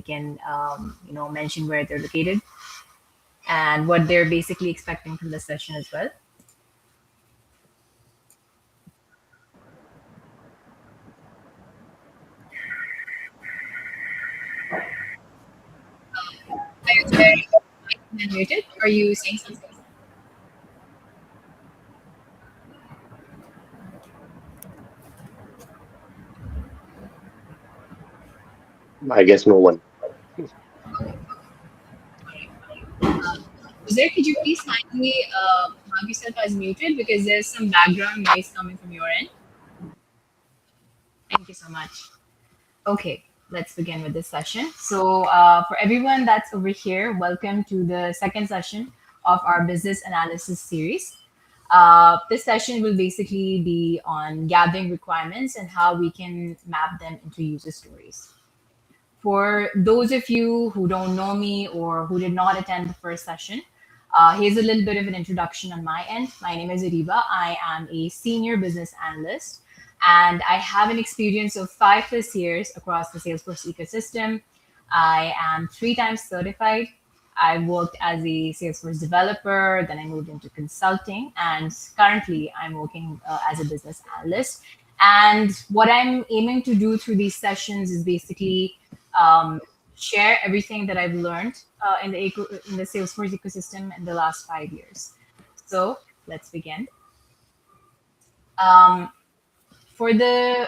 can, mention where they're located and what they're basically expecting from the session as well. Are you muted? Are you saying something? I guess no one. Uzair, could you please kindly mark yourself as muted because there's some background noise coming from your end? Thank you so much. Okay, let's begin with this session. So, for everyone that's over here, welcome to the second session of our business analysis series. This session will basically be on gathering requirements and how we can map them into user stories. For those of you who don't know me or who did not attend the first session, here's a little bit of an introduction on my end. My name is Ariba. I am a senior business analyst, and I have an experience of 5+ years across the Salesforce ecosystem. I am 3 times certified. I worked as a Salesforce developer, then I moved into consulting, and currently I'm working as a business analyst. And what I'm aiming to do through these sessions is basically share everything that I've learned in the Salesforce ecosystem in the last 5 years. So let's begin. Um, for the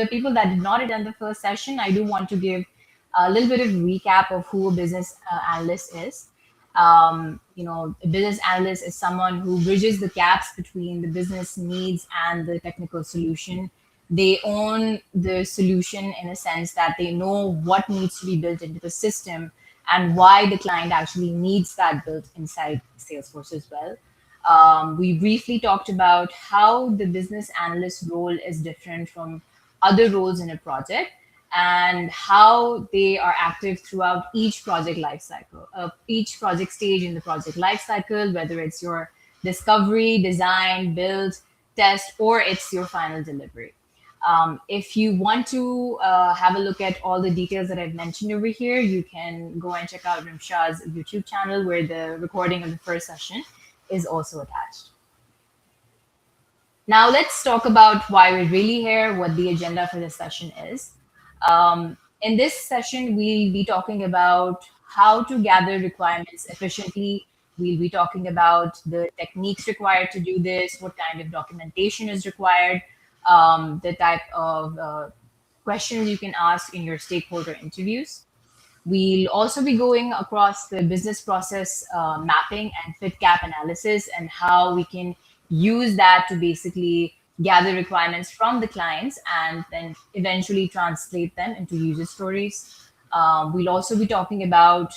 people that did not attend the first session, I do want to give a little bit of recap of who a business analyst is. A business analyst is someone who bridges the gaps between the business needs and the technical solution. They own the solution in a sense that they know what needs to be built into the system and why the client actually needs that built inside Salesforce as well. We briefly talked about how the business analyst role is different from other roles in a project and how they are active throughout each project lifecycle, each project stage in the project lifecycle, whether it's your discovery, design, build, test, or it's your final delivery. If you want to have a look at all the details that I've mentioned over here, you can go and check out Rimshah's YouTube channel where the recording of the first session is also attached. Now let's talk about why we're really here, what the agenda for this session is. In this session, we'll be talking about how to gather requirements efficiently. We'll be talking about the techniques required to do this, what kind of documentation is required, the type of questions you can ask in your stakeholder interviews. We'll also be going across the business process mapping and fit gap analysis and how we can use that to basically gather requirements from the clients and then eventually translate them into user stories. We'll also be talking about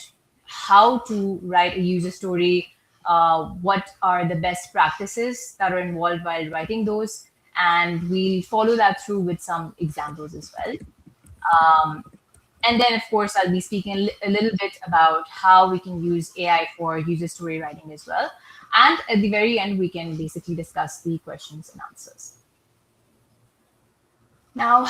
how to write a user story, what are the best practices that are involved while writing those, and we'll follow that through with some examples as well. And then, of course, I'll be speaking a little bit about how we can use AI for user story writing as well. And at the very end, we can basically discuss the questions and answers. Now,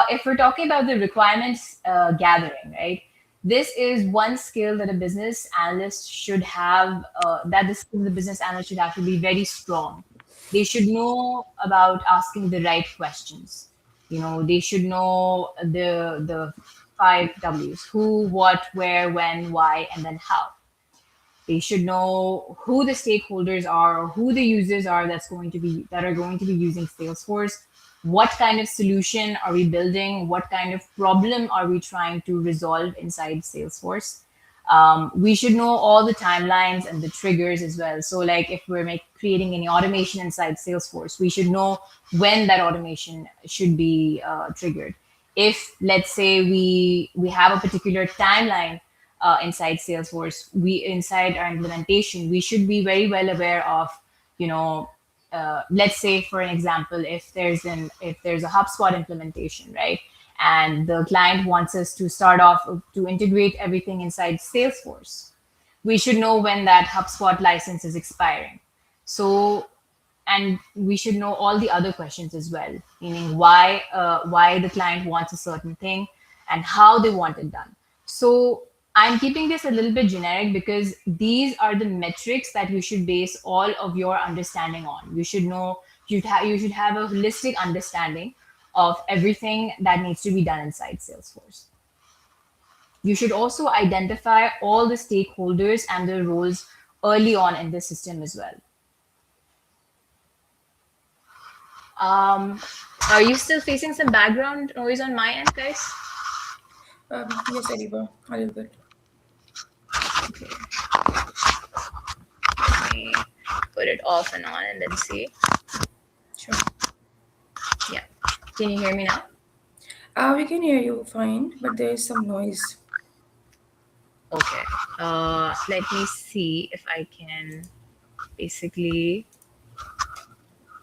if we're talking about the requirements gathering, right? This is one skill that a business analyst should have, that the skill the business analyst should have to be very strong. They should know about asking the right questions. They should know the 5 W's: who, what, where, when, why, and then how. They should know who the stakeholders are or who the users are that are going to be using Salesforce. What kind of solution are we building? What kind of problem are we trying to resolve inside Salesforce? We should know all the timelines and the triggers as well. So like if we're creating any automation inside Salesforce, we should know when that automation should be triggered. If, let's say, we have a particular timeline inside Salesforce, inside our implementation, we should be very well aware of, let's say, for an example, if there's a HubSpot implementation, right? And the client wants us to start off to integrate everything inside Salesforce, we should know when that HubSpot license is expiring. So, and we should know all the other questions as well, meaning why the client wants a certain thing and how they want it done. So I'm keeping this a little bit generic because these are the metrics that you should base all of your understanding on. You should know, you should have a holistic understanding of everything that needs to be done inside Salesforce. You should also identify all the stakeholders and their roles early on in the system as well. Um, are you still facing some background noise on my end, guys? Yes, Adiba, a little bit. Okay, let me put it off and on and then see. Sure. Yeah. Can you hear me now? We can hear you fine, but there is some noise. Okay. Let me see if I can basically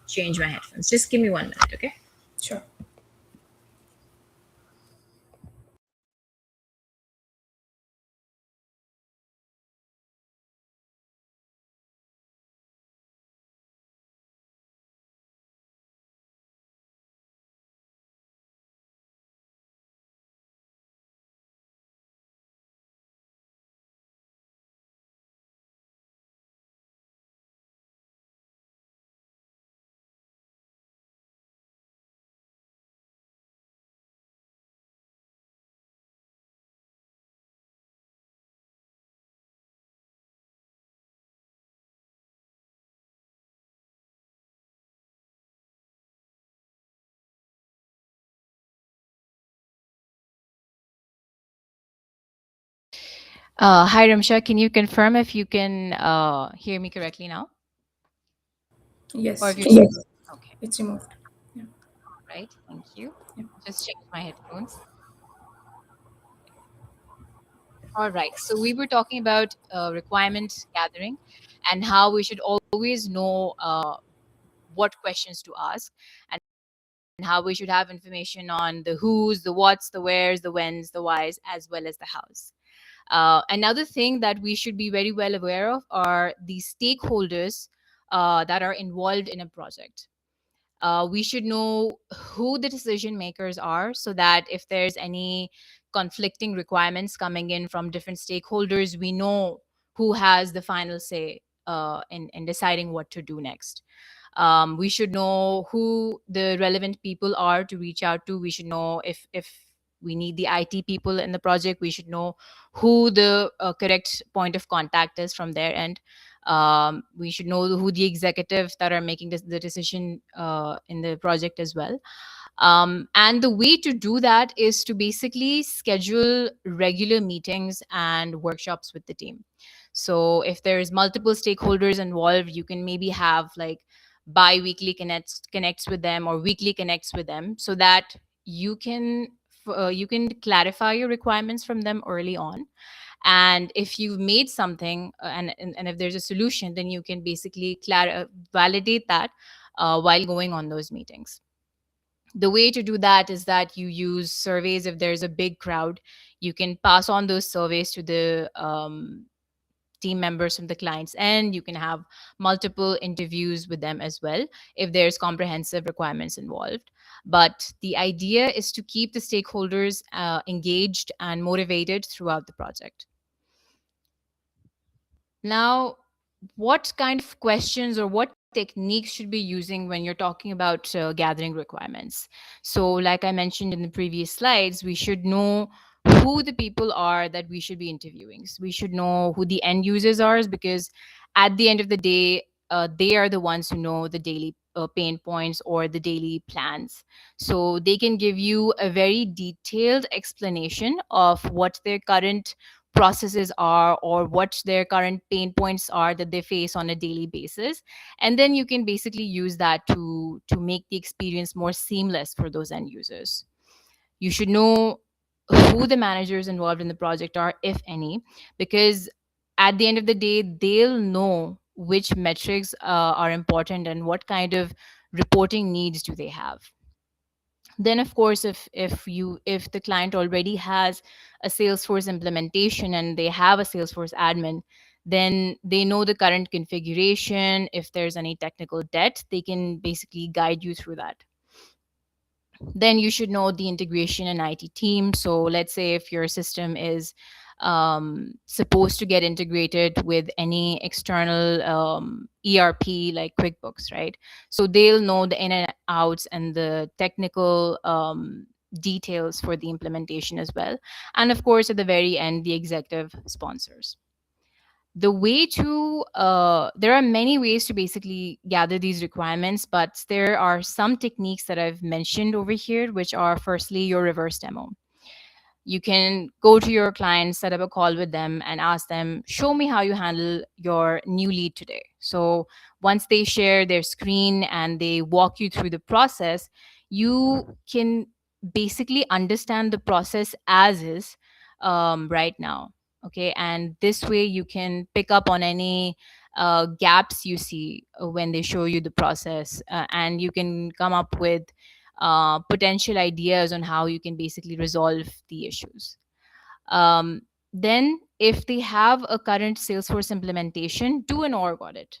change my headphones. Just give me 1 minute, okay? Sure. Hi, Ramsha. Can you confirm if you can hear me correctly now? Or Yes, if you Yes. Okay, it's removed. Yeah. right. Thank you. Yeah. Just change my headphones. All right. So we were talking about requirement gathering and how we should always know what questions to ask and how we should have information on the who's, the what's, the where's, the when's, the why's, as well as the how's. Another thing that we should be very well aware of are the stakeholders that are involved in a project. We should know who the decision makers are so that if there's any conflicting requirements coming in from different stakeholders, we know who has the final say in deciding what to do next. We should know who the relevant people are to reach out to. We should know if we need the IT people in the project. We should know who the correct point of contact is from their end. We should know who the executives that are making the decision in the project as well. And the way to do that is to basically schedule regular meetings and workshops with the team. So if there's multiple stakeholders involved, you can maybe have like bi-weekly connects with them or weekly connects with them so that you can clarify your requirements from them early on, and if you've made something and if there's a solution, then you can basically validate that while going on those meetings. The way to do that is that you use surveys. If there's a big crowd, you can pass on those surveys to the team members from the clients, and you can have multiple interviews with them as well if there's comprehensive requirements involved. But the idea is to keep the stakeholders engaged and motivated throughout the project. Now, what kind of questions or what techniques should be using when you're talking about gathering requirements? So, like I mentioned in the previous slides, we should know who the people are that we should be interviewing. So we should know who the end users are, because at the end of the day, they are the ones who know the daily pain points or the daily plans. So they can give you a very detailed explanation of what their current processes are or what their current pain points are that they face on a daily basis, and then you can basically use that to make the experience more seamless for those end users. You should know who the managers involved in the project are, if any, because at the end of the day they'll know which metrics are important and what kind of reporting needs do they have. Then of course, if the client already has a Salesforce implementation and they have a Salesforce admin, then they know the current configuration. If there's any technical debt, they can basically guide you through that. Then you should know the integration and IT team. So let's say if your system is supposed to get integrated with any external ERP like QuickBooks, right? So they'll know the in and outs and the technical details for the implementation as well. And of course, at the very end, the executive sponsors. There are many ways to basically gather these requirements, but there are some techniques that I've mentioned over here, which are firstly your reverse demo. You can go to your client, set up a call with them, and ask them, show me how you handle your new lead today. So once they share their screen and they walk you through the process, you can basically understand the process as is right now. Okay. And this way you can pick up on any gaps you see when they show you the process, and you can come up with potential ideas on how you can basically resolve the issues. Then, if they have a current Salesforce implementation, do an org audit.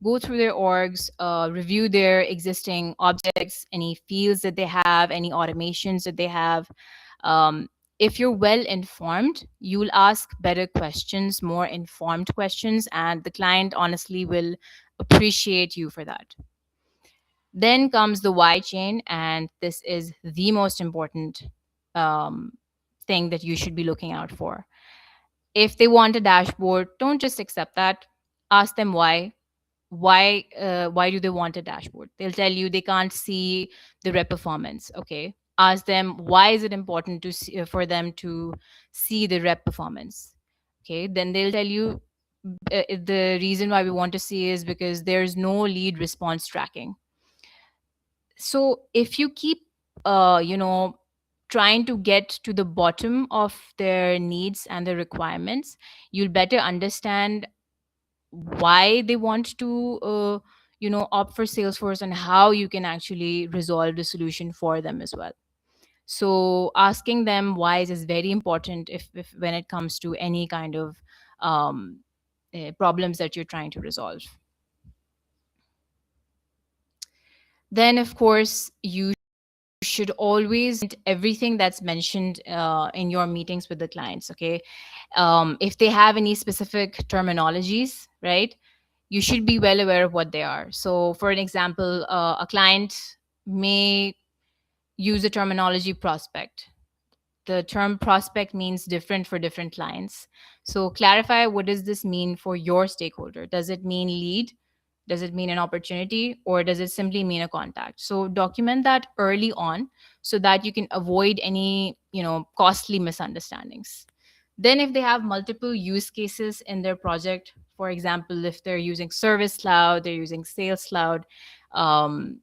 Go through their orgs, review their existing objects, any fields that they have, any automations that they have. Um, if you're well informed, you will ask better questions, more informed questions, and the client honestly will appreciate you for that. Then comes the why chain, and this is the most important um, thing that you should be looking out for. If they want a dashboard, don't just accept that. Ask them why. Why do they want a dashboard? They'll tell you they can't see the rep performance. Okay. Ask them why is it important to see, for them to see the rep performance. Okay. Then they'll tell you the reason why we want to see is because there's no lead response tracking. So if you keep trying to get to the bottom of their needs and their requirements, you'll better understand why they want to opt for Salesforce, and how you can actually resolve the solution for them as well. So asking them why is very important if when it comes to any kind of um, problems that you're trying to resolve. Then of course you should always everything that's mentioned in your meetings with the clients. Okay. If they have any specific terminologies, right, you should be well aware of what they are. So for an example, a client may use the terminology prospect. The term prospect means different for different clients. So clarify, what does this mean for your stakeholder? Does it mean lead? Does it mean an opportunity, or does it simply mean a contact? So document that early on so that you can avoid any, costly misunderstandings. Then if they have multiple use cases in their project, for example, if they're using Service Cloud, they're using Sales Cloud,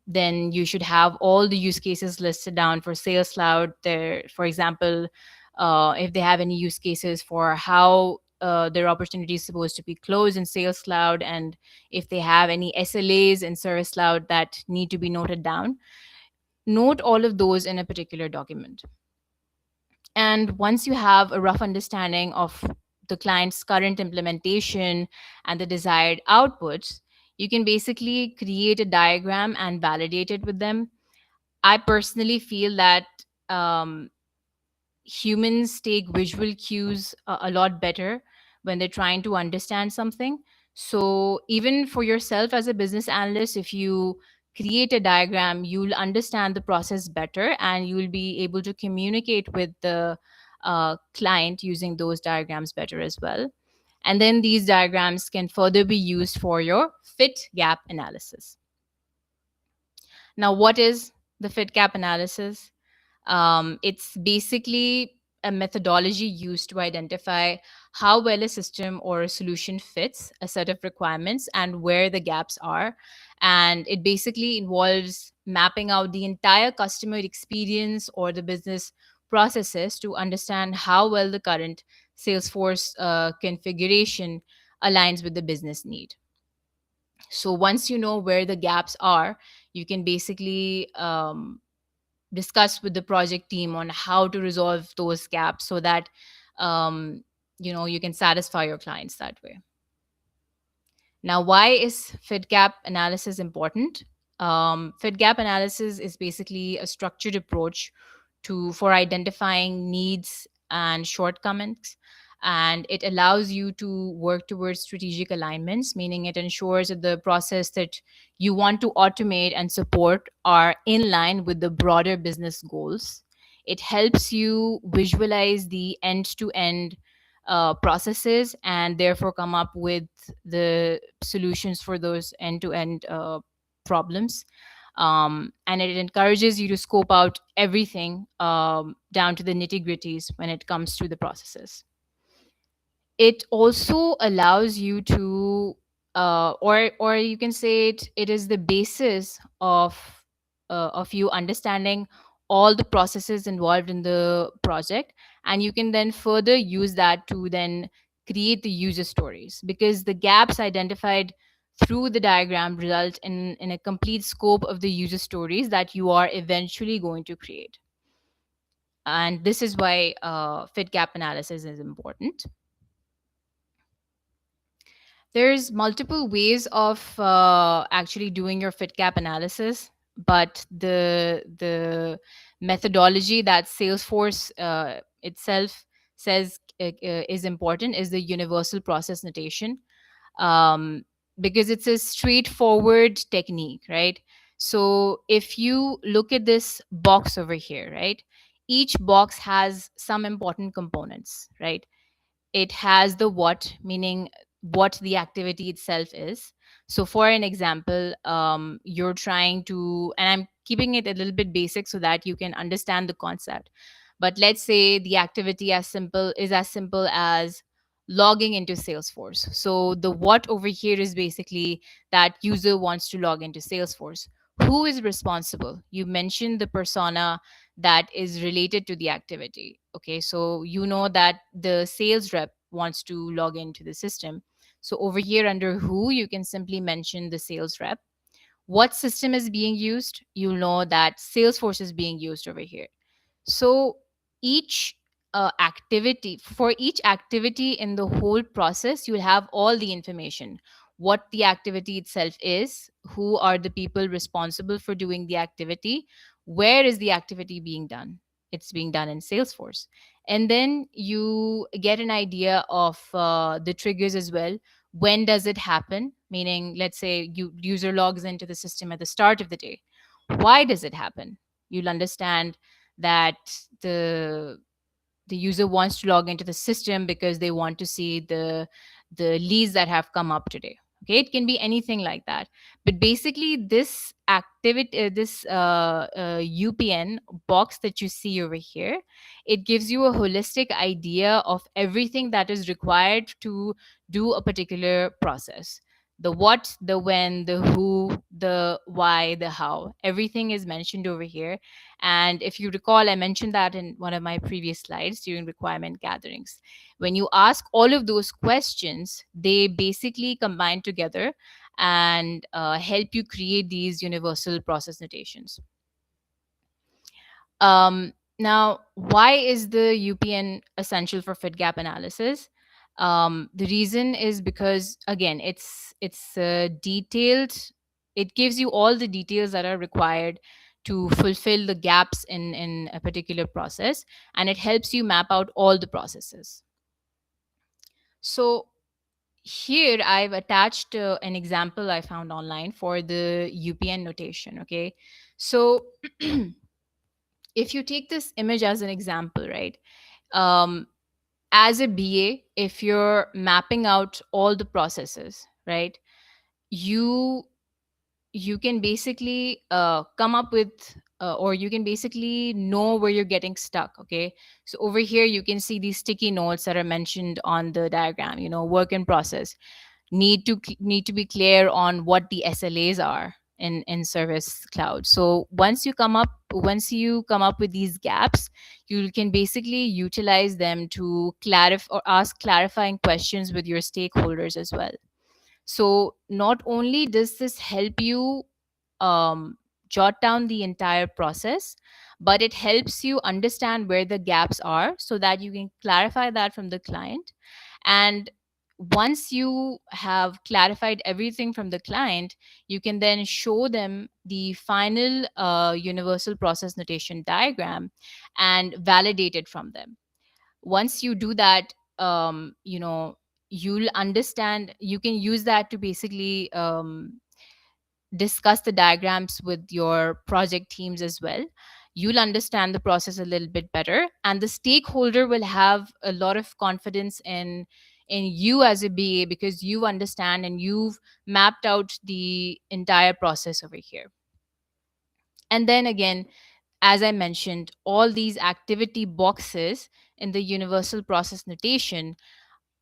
then you should have all the use cases listed down for Sales Cloud. There, for example, if they have any use cases for how their opportunity is supposed to be closed in Sales Cloud, and if they have any SLAs in Service Cloud that need to be noted down, note all of those in a particular document. And once you have a rough understanding of the client's current implementation and the desired outputs, you can basically create a diagram and validate it with them. I personally feel that um, humans take visual cues a lot better when they're trying to understand something. So, even for yourself as a business analyst, if you create a diagram, you'll understand the process better, and you'll be able to communicate with the client using those diagrams better as well. And then these diagrams can further be used for your fit gap analysis. Now, what is the fit gap analysis? It's basically a methodology used to identify how well a system or a solution fits a set of requirements and where the gaps are. And it basically involves mapping out the entire customer experience or the business processes to understand how well the current Salesforce configuration aligns with the business need. So once you know where the gaps are, you can basically discuss with the project team on how to resolve those gaps so that um, you can satisfy your clients that way. Now, why is fit gap analysis important? Fit gap analysis is basically a structured approach to for identifying needs and shortcomings, and it allows you to work towards strategic alignments, meaning it ensures that the process that you want to automate and support are in line with the broader business goals. It helps you visualize the end-to-end processes and therefore come up with the solutions for those end-to-end problems. And it encourages you to scope out everything down to the nitty gritties when it comes to the processes. It also allows you to, or you can say it is the basis of you understanding all the processes involved in the project, and you can then further use that to then create the user stories, because the gaps identified through the diagram result in a complete scope of the user stories that you are eventually going to create. And this is why fit gap analysis is important. There's multiple ways of actually doing your fit gap analysis, but the methodology that Salesforce itself says is important is the universal process notation, um, because it's a straightforward technique, right? So if you look at this box over here, right, each box has some important components, right? It has the what, meaning what the activity itself is. So for an example, you're trying to, and I'm keeping it a little bit basic so that you can understand the concept, but let's say the activity as simple as logging into Salesforce. So the what over here is basically that user wants to log into Salesforce. Who is responsible? You mentioned the persona that is related to the activity. Okay, so you know that the sales rep wants to log into the system. So over here under who, you can simply mention the sales rep. What system is being used? You'll know that Salesforce is being used over here. So each for each activity in the whole process, you'll have all the information: what the activity itself is, who are the people responsible for doing the activity, where is the activity being done. It's being done in Salesforce. And then you get an idea of the triggers as well. When does it happen? Meaning, let's say user logs into the system at the start of the day. Why does it happen? You'll understand that the the user wants to log into the system because they want to see the leads that have come up today. Okay, it can be anything like that, but basically this activity, this UPN box that you see over here, it gives you a holistic idea of everything that is required to do a particular process: the what, the when, the who, the why, the how. Everything is mentioned over here. And if you recall, I mentioned that in one of my previous slides during requirement gatherings. When you ask all of those questions, they basically combine together and help you create these universal process notations. Now, why is the UPN essential for fit gap analysis? The reason is because, again, it's detailed. It gives you all the details that are required to fulfill the gaps in a particular process, and it helps you map out all the processes. So here I've attached an example I found online for the UPN notation. Okay, so if you take this image as an example, right? Um, as a BA, if you're mapping out all the processes, right, you you can basically come up with or you can basically know where you're getting stuck. Okay, so over here you can see these sticky notes that are mentioned on the diagram. Work in process, need to be clear on what the SLAs are in Service Cloud. So once you come up with these gaps, you can basically utilize them to clarify or ask clarifying questions with your stakeholders as well. So not only does this help you um, jot down the entire process, but it helps you understand where the gaps are so that you can clarify that from the client. And once you have clarified everything from the client, you can then show them the final universal process notation diagram and validate it from them. Once you do that, you'll understand, you can use that to basically discuss the diagrams with your project teams as well. You'll understand the process a little bit better, and the stakeholder will have a lot of confidence in you as a BA, because you understand and you've mapped out the entire process over here. And then again, as I mentioned, all these activity boxes in the universal process notation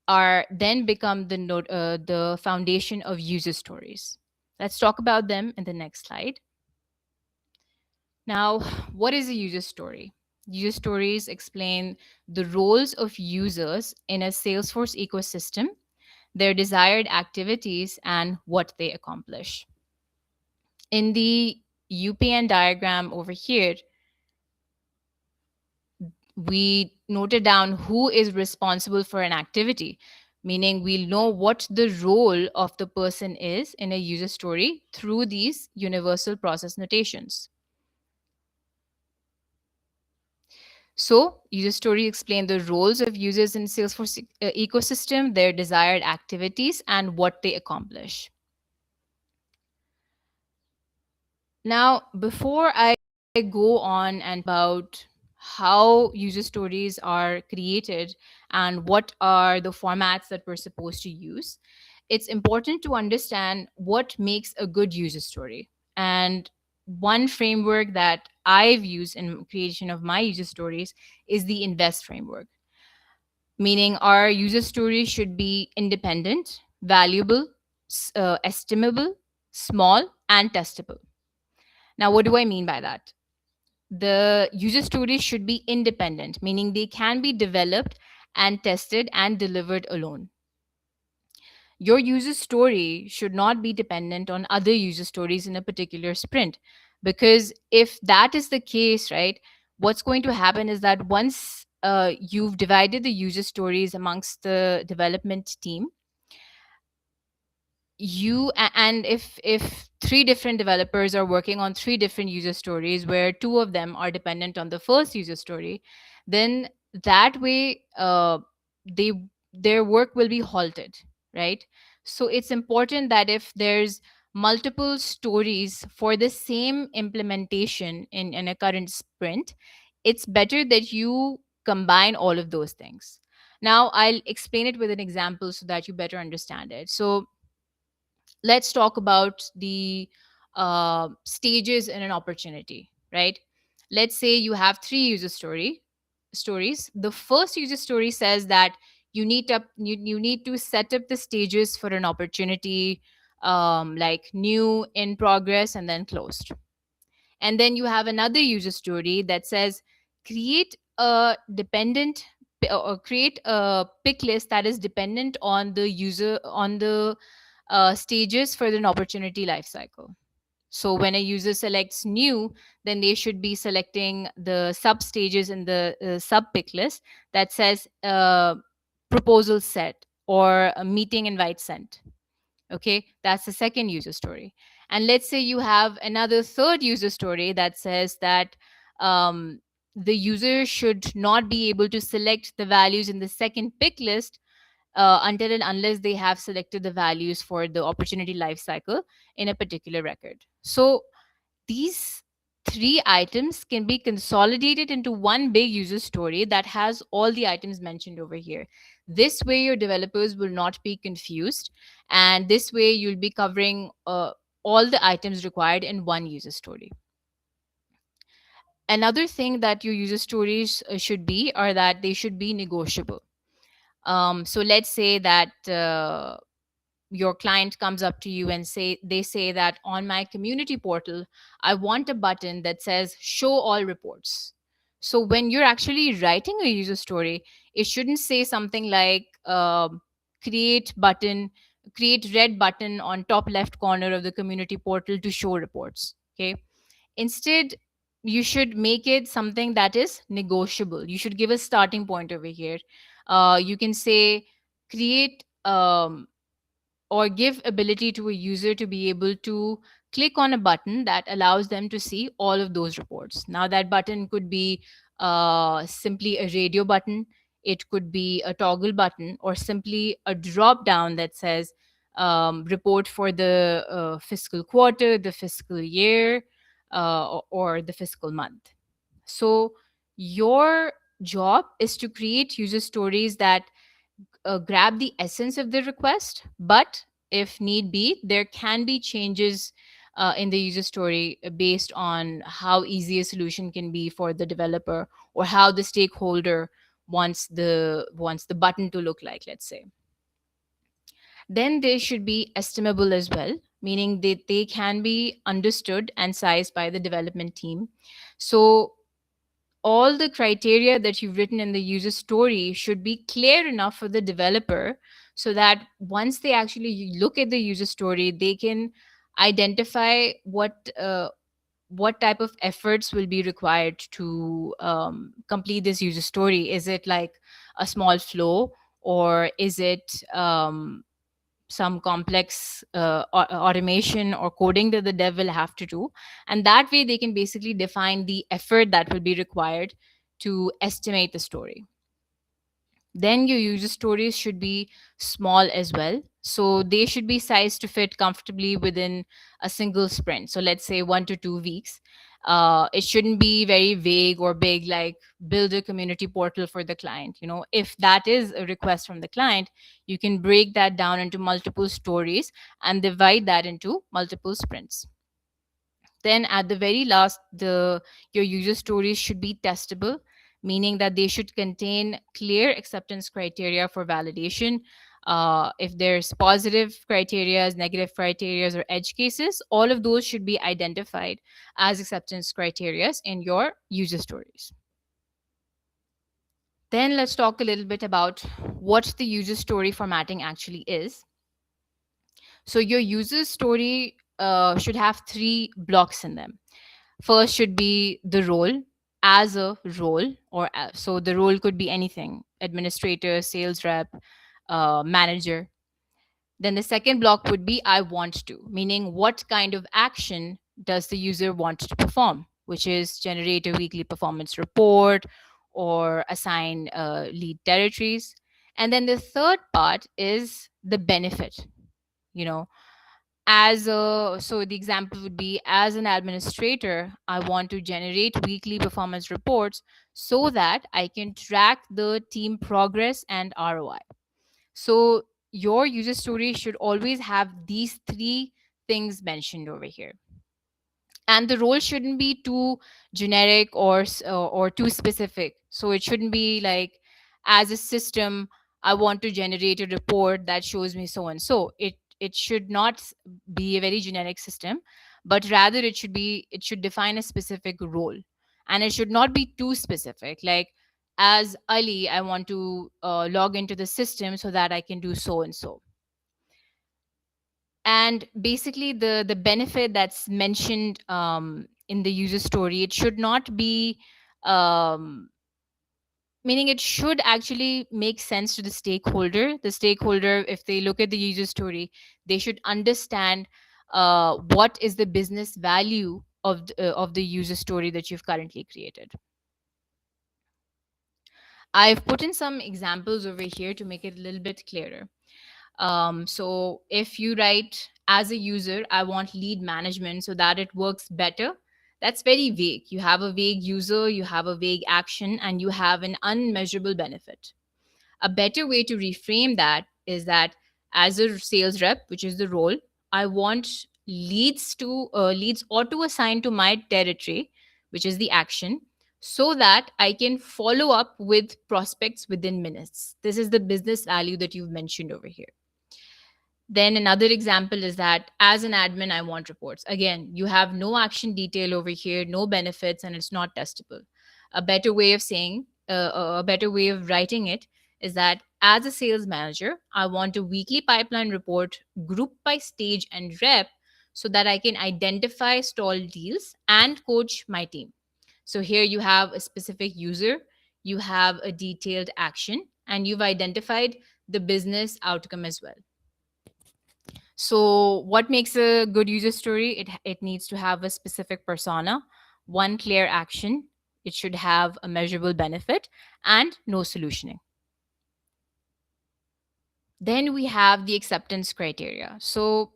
are then become the foundation of user stories. Let's talk about them in the next slide. Now, what is a user story? User stories explain the roles of users in a Salesforce ecosystem, their desired activities, and what they accomplish. In the UPN diagram over here, we noted down who is responsible for an activity, meaning we'll know what the role of the person is in a user story through these universal process notations. So, user story explain the roles of users in Salesforce ecosystem, their desired activities, and what they accomplish. Now, before I go on and about how user stories are created and what are the formats that we're supposed to use, it's important to understand what makes a good user story. And one framework that I've used in creation of my user stories is the INVEST framework, meaning our user story should be independent, valuable, estimable, small, and testable. Now, what do I mean by that? The user stories should be independent, meaning they can be developed and tested and delivered alone. Your user story should not be dependent on other user stories in a particular sprint. Because if that is the case, right, what's going to happen is that once you've divided the user stories amongst the development team, and if three different developers are working on three different user stories where two of them are dependent on the first user story, then that way they their work will be halted, right? So it's important that if there's multiple stories for the same implementation in a current sprint, it's better that you combine all of those things. Now I'll explain it with an example so that you better understand it. So let's talk about the stages in an opportunity, right? Let's say you have three stories. The first user story says that you need to set up the stages for an opportunity, like new, in progress, and then closed. And then you have another user story that says create a dependent or create a pick list that is dependent on the user on the stages for an opportunity lifecycle. So when a user selects new, then they should be selecting the sub stages in the sub pick list that says proposal set or a meeting invite sent. Okay, that's the second user story. And let's say you have another third user story that says that the user should not be able to select the values in the second pick list until and unless they have selected the values for the opportunity lifecycle in a particular record. So these three items can be consolidated into one big user story that has all the items mentioned over here. This way, your developers will not be confused, and this way, you'll be covering all the items required in one user story. Another thing that your user stories should be are that they should be negotiable. So let's say that your client comes up to you and say that on my community portal I want a button that says show all reports. So when you're actually writing a user story, it shouldn't say something like create button create red button on top left corner of the community portal to show reports. Okay, instead you should make it something that is negotiable. You should give a starting point over here. You can say create um, or give ability to a user to be able to click on a button that allows them to see all of those reports. Now, that button could be simply a radio button, it could be a toggle button, or simply a drop down that says report for the fiscal quarter, the fiscal year, or the fiscal month. So, your job is to create user stories that grab the essence of the request, but if need be, there can be changes in the user story based on how easy a solution can be for the developer, or how the stakeholder wants the button to look like, let's say. Then they should be estimable as well, meaning that they can be understood and sized by the development team. So all the criteria that you've written in the user story should be clear enough for the developer, so that once they actually look at the user story, they can identify what type of efforts will be required to complete this user story. Is it like a small flow, or is it some complex automation or coding that the dev will have to do? And that way they can basically define the effort that will be required to estimate the story. Then your user stories should be small as well. So they should be sized to fit comfortably within a single sprint. So let's say 1 to 2 weeks. It shouldn't be very vague or big, like build a community portal for the client. If that is a request from the client, you can break that down into multiple stories and divide that into multiple sprints. Then at the very last, the your user stories should be testable, meaning that they should contain clear acceptance criteria for validation. If there's positive criteria, negative criteria, or edge cases, all of those should be identified as acceptance criteria in your user stories. Then let's talk a little bit about what the user story formatting actually is. So your user story should have three blocks in them. First should be the role, as a role, so the role could be anything: administrator, sales rep, manager. Then the second block would be I want to, meaning what kind of action does the user want to perform, which is generate a weekly performance report or assign lead territories. And then the third part is the benefit. You know, so the example would be, as an administrator, I want to generate weekly performance reports so that I can track the team progress and ROI. So your user story should always have these three things mentioned over here. And the role shouldn't be too generic or too specific. So it shouldn't be like, as a system, I want to generate a report that shows me so and so. It should not be a very generic system, but rather it should define a specific role. And it should not be too specific, like, as Ali, I want to log into the system so that I can do so and so. And basically the benefit that's mentioned in the user story, it should not be um, meaning it should actually make sense to the stakeholder. If they look at the user story, they should understand what is the business value of the user story that you've currently created. I've put in some examples over here to make it a little bit clearer. So if you write, as a user, I want lead management so that it works better, that's very vague. You have a vague user, you have a vague action, and you have an unmeasurable benefit. A better way to reframe that is that, as a sales rep, which is the role, I want leads auto assigned to my territory, which is the action, so that I can follow up with prospects within minutes. This is the business value that you've mentioned over here. Then another example is that, as an admin, I want reports. Again, you have no action detail over here, no benefits, and it's not testable. A better way of saying, a better way of writing it is that, as a sales manager, I want a weekly pipeline report grouped by stage and rep so that I can identify stalled deals and coach my team. So here you have a specific user, you have a detailed action, and you've identified the business outcome as well. So, what makes a good user story? It needs to have a specific persona, one clear action, it should have a measurable benefit, and no solutioning. Then we have the acceptance criteria. So,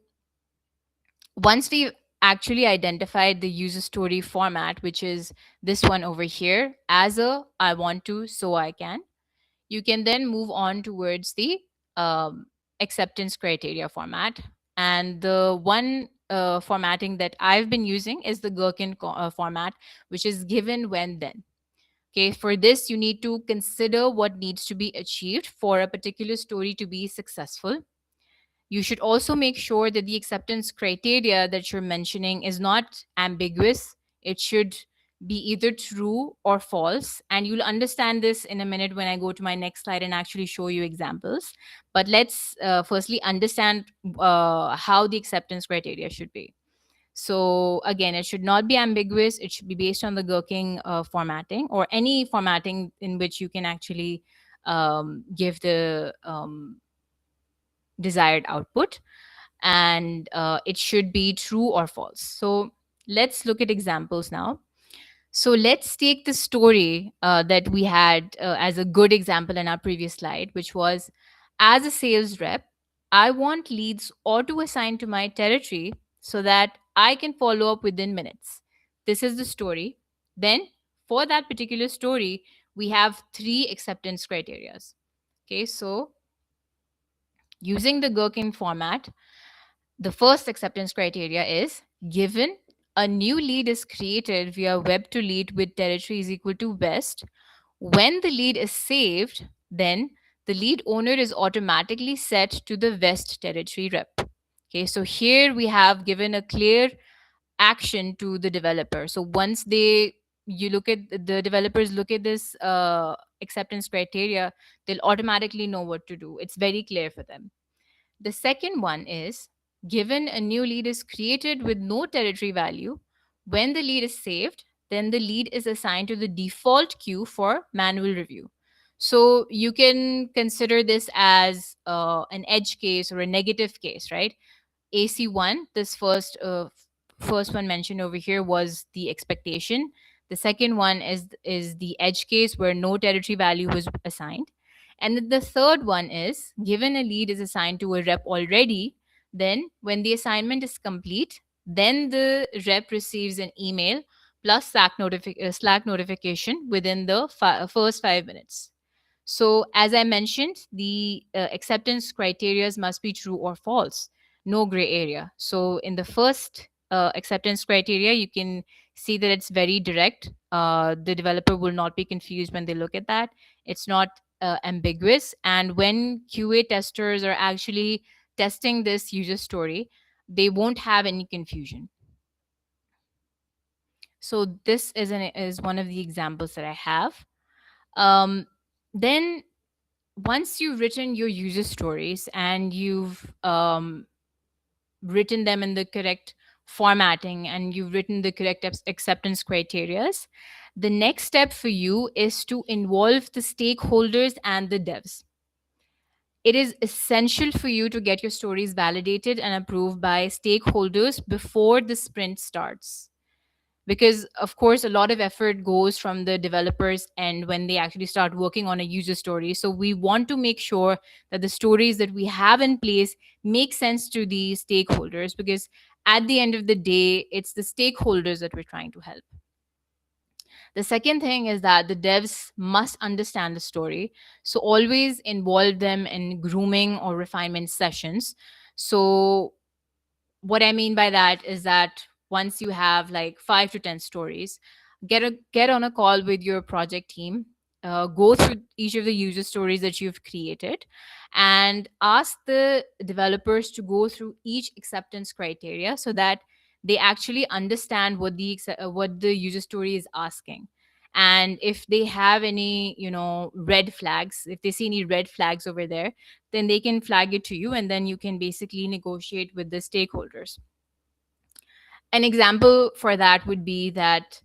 once we've actually identified the user story format, which is this one over here, as a I want to, so I can, you can then move on towards the um, acceptance criteria format. And the one formatting that I've been using is the Gherkin format, which is given when then. Okay, for this, you need to consider what needs to be achieved for a particular story to be successful. You should also make sure that the acceptance criteria that you're mentioning is not ambiguous. It should be either true or false. And you'll understand this in a minute when I go to my next slide and actually show you examples. But let's firstly understand how the acceptance criteria should be. So, again, it should not be ambiguous. It should be based on the Gherkin formatting, or any formatting in which you can actually give the desired output, and it should be true or false. So let's look at examples now. So let's take the story that we had as a good example in our previous slide, which was, as a sales rep, I want leads auto assigned to my territory so that I can follow up within minutes. This is the story. Then, for that particular story, we have three acceptance criteria. Okay, so using the Gherkin format, the first acceptance criteria is, given a new lead is created via web to lead with territory is equal to west, when the lead is saved, then the lead owner is automatically set to the west territory rep. Okay, so here we have given a clear action to the developer. So once you look at the developers look at this acceptance criteria, they'll automatically know what to do. It's very clear for them. The second one is, given a new lead is created with no territory value, when the lead is saved, then the lead is assigned to the default queue for manual review. So you can consider this as an edge case or a negative case, right? AC1, this first one mentioned over here, was the expectation. The second one is the edge case where no territory value was assigned. And then the third one is, given a lead is assigned to a rep already, then when the assignment is complete, then the rep receives an email plus Slack notification within the first 5 minutes. So, as I mentioned, the acceptance criteria must be true or false, no gray area. So, in the first acceptance criteria, you can see that it's very direct. The developer will not be confused when they look at that. It's not ambiguous. And when QA testers are actually testing this user story, they won't have any confusion. So, this is one of the examples that I have. Then once you've written your user stories and you've written them in the correct formatting and you've written the correct acceptance criterias, the next step for you is to involve the stakeholders and the devs. It is essential for you to get your stories validated and approved by stakeholders before the sprint starts, because of course a lot of effort goes from the developers end when they actually start working on a user story. So we want to make sure that the stories that we have in place make sense to the stakeholders, because at the end of the day, it's the stakeholders that we're trying to help. The second thing is that the devs must understand the story, so always involve them in grooming or refinement sessions. So what I mean by that is that once you have like 5 to 10 stories, get on a call with your project team, go through each of the user stories that you've created, and ask the developers to go through each acceptance criteria so that they actually understand what the user story is asking. And if they have any red flags, if they see any red flags over there, then they can flag it to you, and then you can basically negotiate with the stakeholders. An example for that would be that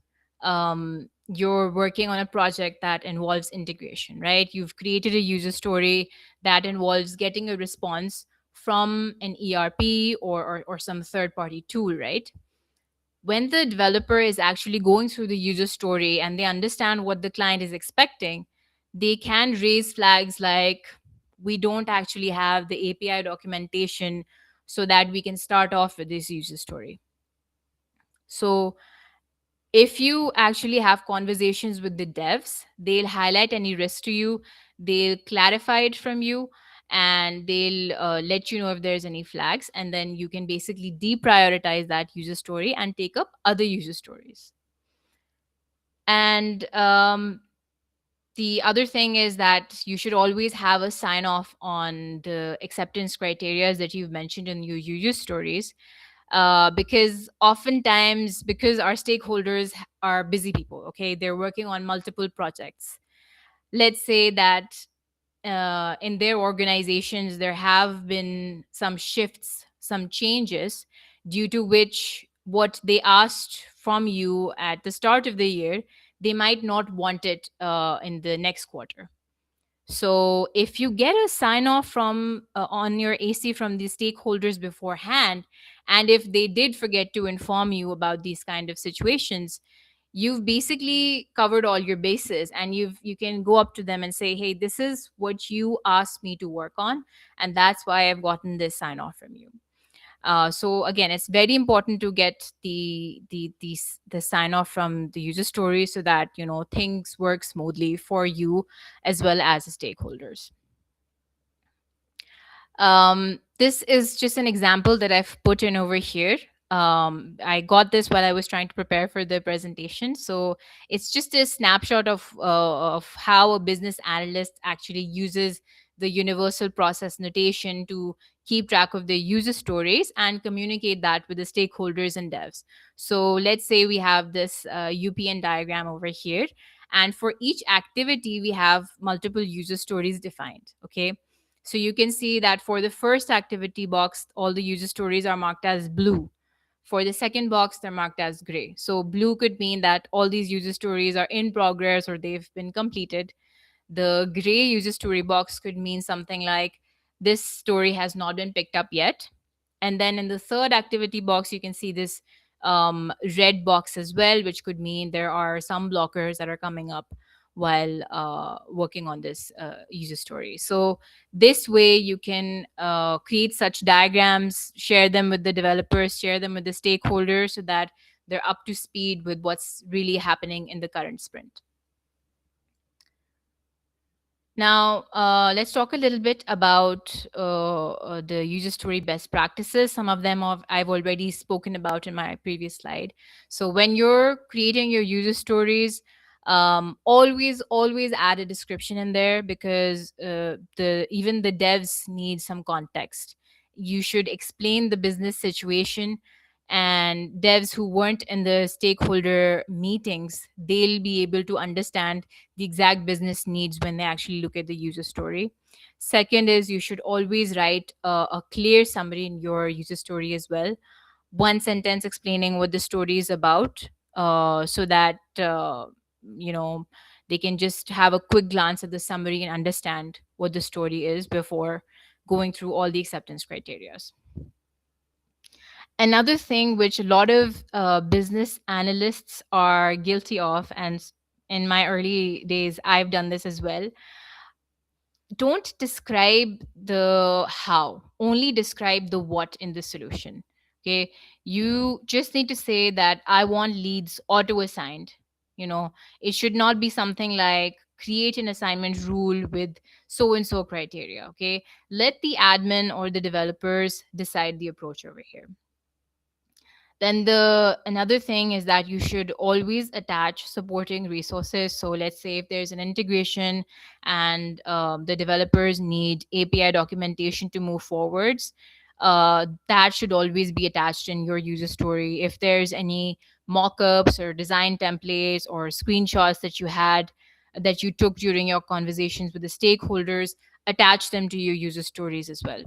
you're working on a project that involves integration, right? You've created a user story that involves getting a response from an ERP or some third party tool, right? When the developer is actually going through the user story and they understand what the client is expecting, they can raise flags like, we don't actually have the API documentation so that we can start off with this user story. So if you actually have conversations with the devs, they'll highlight any risk to you, they'll clarify it from you, and they'll let you know if there's any flags, and then you can basically deprioritize that user story and take up other user stories. And the other thing is that you should always have a sign off on the acceptance criteria that you've mentioned in your user stories, because oftentimes, because our stakeholders are busy people, okay, they're working on multiple projects. Let's say that in their organizations there have been some shifts, some changes, due to which what they asked from you at the start of the year, they might not want it in the next quarter. So if you get a sign off from on your AC from the stakeholders beforehand, and if they did forget to inform you about these kind of situations, you've basically covered all your bases, and you can go up to them and say, hey, this is what you asked me to work on, and that's why I've gotten this sign off from you. So again, it's very important to get the sign off from the user story so that things work smoothly for you as well as the stakeholders. This is just an example that I've put in over here. I got this while I was trying to prepare for the presentation. So it's just a snapshot of how a business analyst actually uses the universal process notation to keep track of the user stories and communicate that with the stakeholders and devs. So let's say we have this UPN diagram over here. And for each activity, we have multiple user stories defined. Okay, so you can see that for the first activity box, all the user stories are marked as blue. For the second box, they're marked as gray. So blue could mean that all these user stories are in progress or they've been completed. The gray user story box could mean something like this story has not been picked up yet. And then in the third activity box, you can see this red box as well, which could mean there are some blockers that are coming up while working on this user story. So this way you can create such diagrams, share them with the developers, share them with the stakeholders so that they're up to speed with what's really happening in the current sprint. Now, let's talk a little bit about the user story best practices. Some of them I've already spoken about in my previous slide. So, when you're creating your user stories, always add a description in there, because the even the devs need some context. You should explain the business situation, and devs who weren't in the stakeholder meetings, they'll be able to understand the exact business needs when they actually look at the user story. Second is, you should always write a clear summary in your user story as well. One sentence explaining what the story is about, so that you know they can just have a quick glance at the summary and understand what the story is before going through all the acceptance criteria. Another thing which a lot of business analysts are guilty of, and in my early days I've done this as well, don't describe the how, only describe the what in the solution. Okay, you just need to say that I want leads auto assigned. It should not be something like create an assignment rule with so and so criteria. Okay, let the admin or the developers decide the approach over here. Then the another thing is that you should always attach supporting resources. So let's say if there's an integration and the developers need API documentation to move forwards, that should always be attached in your user story. If there's any mockups or design templates or screenshots that you took during your conversations with the stakeholders, attach them to your user stories as well.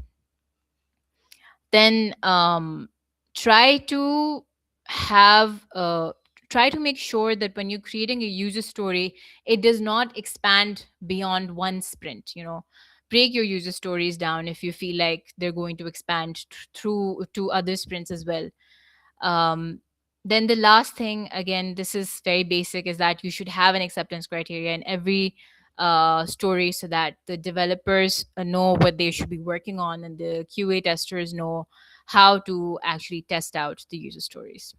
Then try to have try to make sure that when you're creating a user story, it does not expand beyond one sprint. Break your user stories down if you feel like they're going to expand through to other sprints as well. um, then the last thing, again, this is very basic, is that you should have an acceptance criteria in every story, so that the developers know what they should be working on, and the QA testers know how to actually test out the user stories.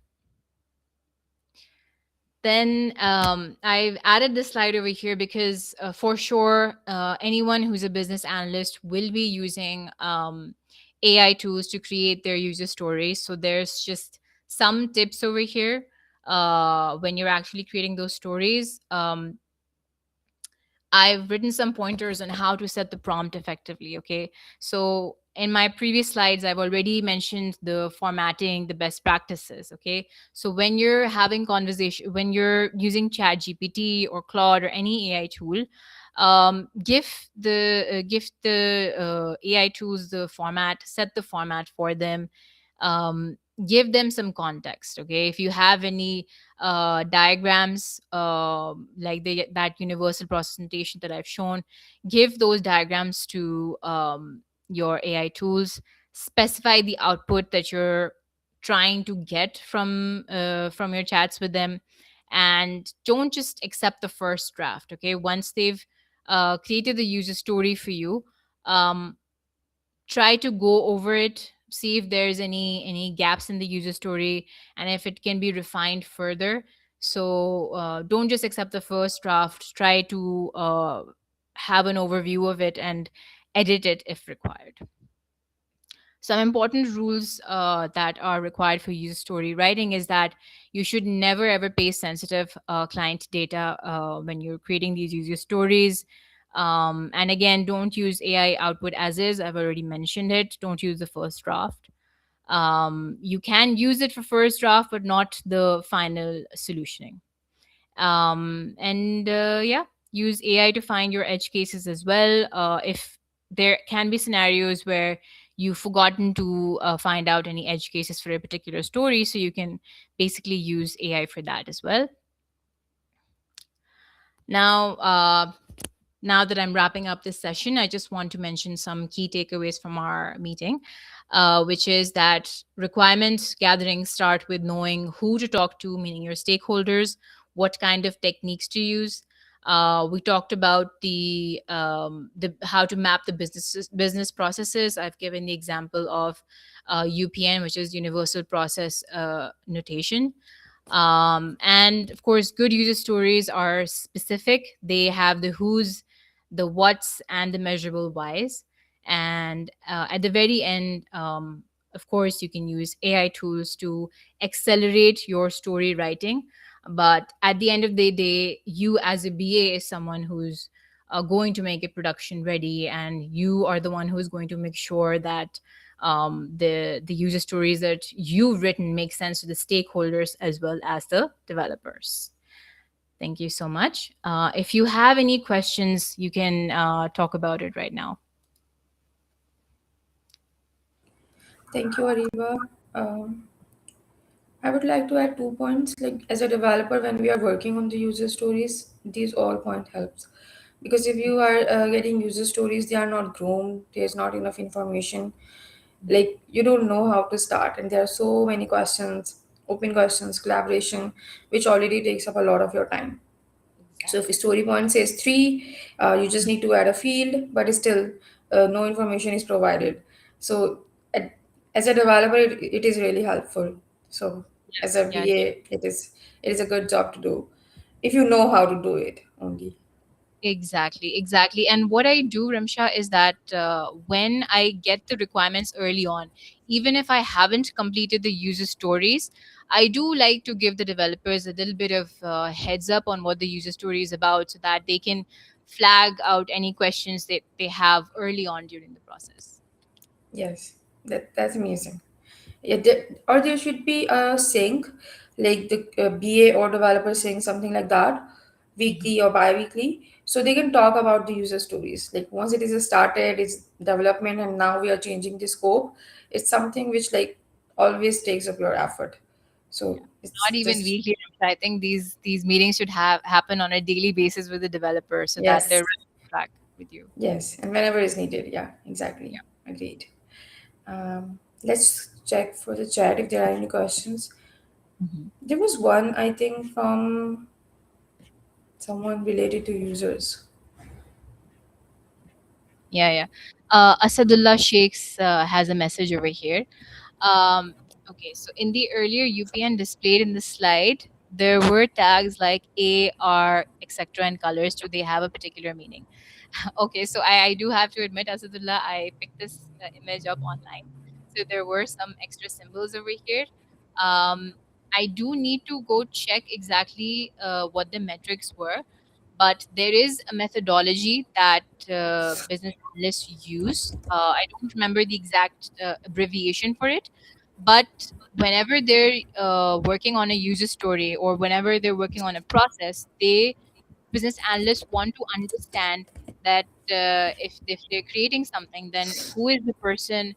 Then I've added this slide over here because for sure, anyone who's a business analyst will be using AI tools to create their user stories. So there's just some tips over here when you're actually creating those stories. I've written some pointers on how to set the prompt effectively. Okay. So in my previous slides, I've already mentioned the formatting, the best practices. Okay. So when you're having conversation, when you're using Chat GPT or Claude or any AI tool, give the AI tools the format, set the format for them, give them some context. Okay. If you have any diagrams, like that universal process notation that I've shown, give those diagrams to your AI tools. Specify the output that you're trying to get from your chats with them, and don't just accept the first draft. Okay, once they've created the user story for you, um, try to go over it, see if there's any gaps in the user story, and if it can be refined further. So don't just accept the first draft, try to have an overview of it and edit it if required. Some important rules that are required for user story writing is that you should never ever paste sensitive client data when you're creating these user stories. And again, don't use AI output as is. I've already mentioned it. Don't use the first draft. You can use it for first draft, but not the final solutioning. And Yeah, use AI to find your edge cases as well. If there can be scenarios where you've forgotten to find out any edge cases for a particular story, so you can basically use AI for that as well. Now, now that I'm wrapping up this session, I just want to mention some key takeaways from our meeting, which is that requirement gathering start with knowing who to talk to, meaning your stakeholders, what kind of techniques to use. We talked about the how to map the business processes. I've given the example of UPN, which is Universal Process Notation. And of course, good user stories are specific. They have the who's, the what's, and the measurable whys. And at the very end, of course, you can use AI tools to accelerate your story writing. But at the end of the day, you as a BA is someone who's going to make it production ready, and you are the one who's going to make sure that the user stories that you've written make sense to the stakeholders as well as the developers. Thank you so much. If you have any questions, you can talk about it right now. Thank you, Ariba. I would like to add 2 points. Like as a developer, when we are working on the user stories, these all point helps. Because if you are getting user stories, they are not groomed. There's not enough information. Like you don't know how to start, and there are so many questions, open questions, collaboration, which already takes up a lot of your time. So if a story point says three, you just need to add a field, but still no information is provided. So at, as a developer, it is really helpful. So as a Yeah, VA, it is a good job to do if you know how to do it only. exactly, exactly. And what I do, Ramsha, is that when I get the requirements early on, even if I haven't completed the user stories, I do like to give the developers a little bit of heads up on what the user story is about, so that they can flag out any questions that they have early on during the process. Yes, that's amazing. Yeah, or there should be a sync, like the BA or developer saying something like that, weekly or bi-weekly, so they can talk about the user stories. Like once it is started, it's development, and now we are changing the scope. It's something which like always takes up your effort. So Not it's even just weekly. I think these meetings should have happen on a daily basis with the developer so that they're yes, right on track with you. yes, and whenever is needed. Yeah, exactly. Agreed. Let's check for the chat if there are any questions. Mhm. There was one, I think, from someone related to users. Yeah, yeah. Asadullah Sheikhs has a message over here. Um, okay, so in the earlier UPN displayed in the slide, there were tags like A, R, etc. and colors. Do they have a particular meaning? Okay, so I do have to admit, Asadullah, I picked this image up online. So there were some extra symbols over here. Um, I do need to go check exactly what the metrics were, but there is a methodology that business analysts use. I don't remember the exact abbreviation for it, but whenever they're working on a user story or whenever they're working on a process, they business analysts want to understand that if they're creating something, then who is the person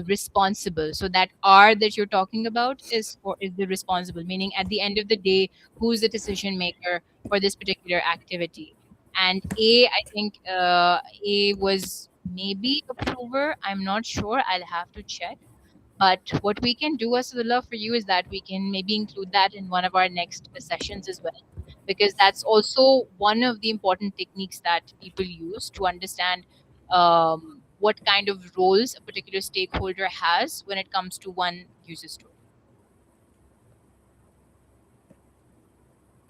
responsible? So that R that you're talking about is the responsible, meaning at the end of the day, who's the decision maker for this particular activity? And A, I think A was maybe approver. I'm not sure. I'll have to check. But what we can do as the love for you is that we can maybe include that in one of our next sessions as well, because that's also one of the important techniques that people use to understand what kind of roles a particular stakeholder has when it comes to one user story.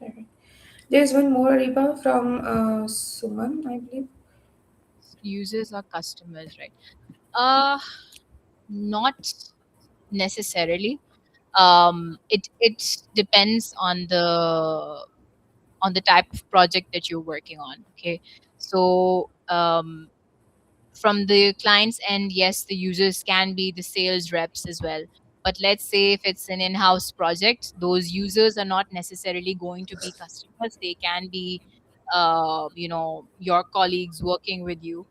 Okay. There's one more, Ariba, from Suman, I believe. Users are customers, right? Uh, Not necessarily. It depends on the type of project that you're working on. Okay, so from the client's end, yes, the users can be the sales reps as well. But let's say if it's an in-house project, those users are not necessarily going to be customers. They can be, your colleagues working with you,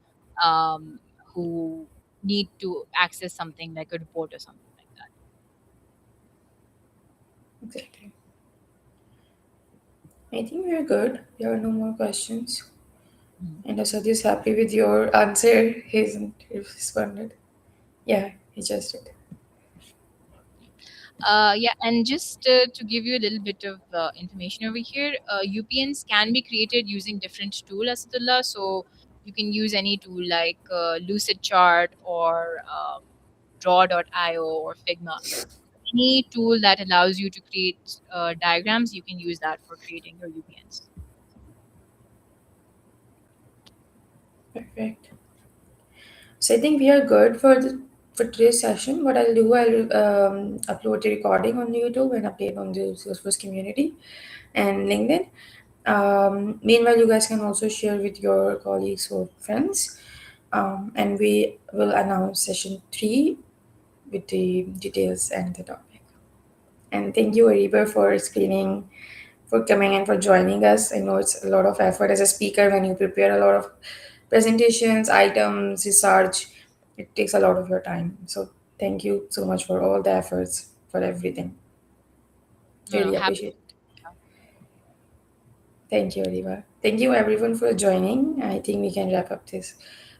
who need to access something like a report or something like that. Exactly. I think we're good. There are no more questions. Mhm. And Asad is happy with your answer. He hasn't responded. Yeah, he just did. Yeah, and just to give you a little bit of information over here, UPNs can be created using different tools, Asadullah. So you can use any tool like Lucidchart or Draw.io or Figma. Any tool that allows you to create diagrams, you can use that for creating your UPNs. Perfect. So I think we are good for for today's session. What I'll do, I'll upload the recording on YouTube and update on the Salesforce community and LinkedIn. Meanwhile, you guys can also share with your colleagues or friends. And we will announce session 3 with the details and the topic. And thank you, Ariba, for explaining, for coming and for joining us. I know it's a lot of effort as a speaker when you prepare a lot of presentations, items, research. It takes a lot of your time. So thank you so much for all the efforts, for everything. No, no, Really happy. appreciate it. Thank you, Ariba. Thank you, everyone, for joining. I think we can wrap up this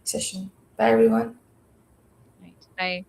session. Bye, everyone. Right. Bye.